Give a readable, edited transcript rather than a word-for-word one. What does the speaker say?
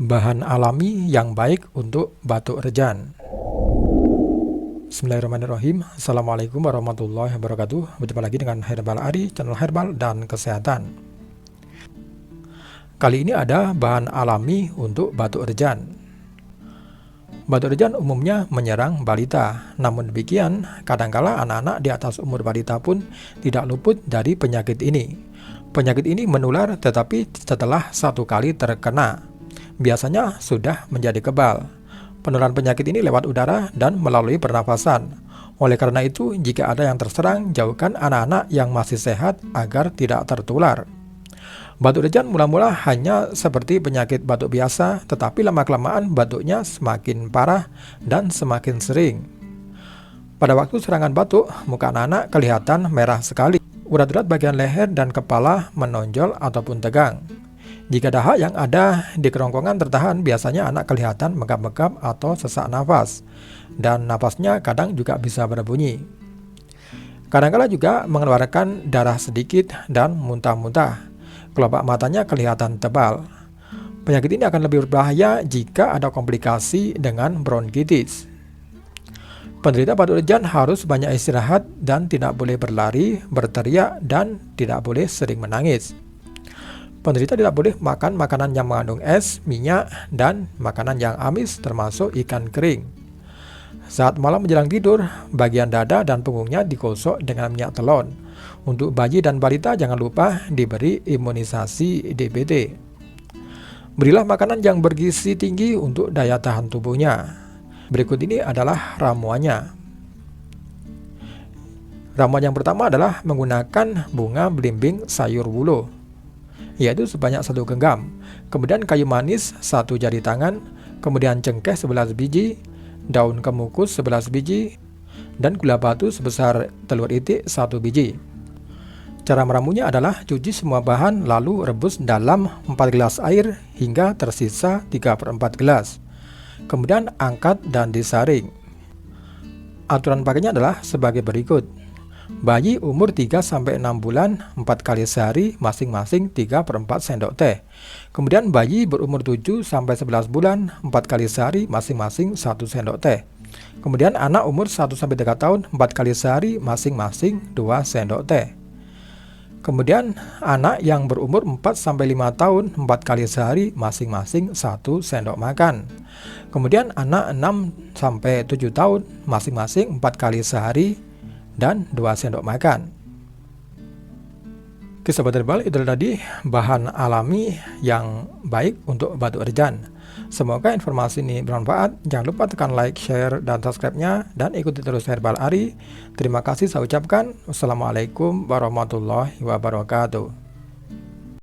Bahan alami yang baik untuk batuk rejan. Bismillahirrahmanirrahim. Assalamualaikum warahmatullahi wabarakatuh. Berjumpa lagi dengan Herbal Ari, channel herbal dan kesehatan. Kali ini ada bahan alami untuk batuk rejan. Batuk rejan umumnya menyerang balita. Namun demikian, kadangkala anak-anak di atas umur balita pun tidak luput dari penyakit ini. Penyakit ini menular tetapi setelah satu kali terkena, biasanya sudah menjadi kebal. Penularan penyakit ini lewat udara dan melalui pernafasan. Oleh karena itu, jika ada yang terserang, jauhkan anak-anak yang masih sehat agar tidak tertular. Batuk rejan mula-mula hanya seperti penyakit batuk biasa, tetapi lama-kelamaan batuknya semakin parah dan semakin sering. Pada waktu serangan batuk, muka anak-anak kelihatan merah sekali. Urat-urat bagian leher dan kepala menonjol ataupun tegang. Jika dahak yang ada di kerongkongan tertahan, biasanya anak kelihatan megap-megap atau sesak nafas, dan nafasnya kadang juga bisa berbunyi. Kadang-kala juga mengeluarkan darah sedikit dan muntah-muntah. Kelopak matanya kelihatan tebal. Penyakit ini akan lebih berbahaya jika ada komplikasi dengan bronkitis. Penderita batuk rejan harus banyak istirahat dan tidak boleh berlari, berteriak, dan tidak boleh sering menangis. Penderita tidak boleh makan makanan yang mengandung es, minyak, dan makanan yang amis termasuk ikan kering. Saat malam menjelang tidur, bagian dada dan punggungnya digosok dengan minyak telon. Untuk bayi dan balita jangan lupa diberi imunisasi DBT. Berilah makanan yang bergizi tinggi untuk daya tahan tubuhnya. Berikut ini adalah ramuannya. Ramuan yang pertama adalah menggunakan bunga belimbing sayur wulo, yaitu sebanyak 1 genggam, kemudian kayu manis 1 jari tangan, kemudian cengkeh 11 biji, daun kemukus 11 biji, dan gula batu sebesar telur itik 1 biji. Cara meramunya adalah cuci semua bahan lalu rebus dalam 4 gelas air hingga tersisa 3/4 gelas. Kemudian angkat dan disaring. Aturan pakainya adalah sebagai berikut. Bayi umur 3-6 bulan 4 kali sehari masing-masing 3/4 sendok teh. Kemudian bayi berumur 7-11 bulan 4 kali sehari masing-masing 1 sendok teh. Kemudian anak umur 1-3 tahun 4 kali sehari masing-masing 2 sendok teh. Kemudian anak yang berumur 4-5 tahun 4 kali sehari masing-masing 1 sendok makan. Kemudian anak 6-7 tahun masing-masing 4 kali sehari dan 2 sendok makan. Oke sobat herbal, itu tadi bahan alami yang baik untuk batuk rejan. Semoga informasi ini bermanfaat. Jangan lupa tekan like, share, dan subscribe-nya, dan ikuti terus Herbal Ari. Terima kasih saya ucapkan. Wassalamualaikum warahmatullahi wabarakatuh.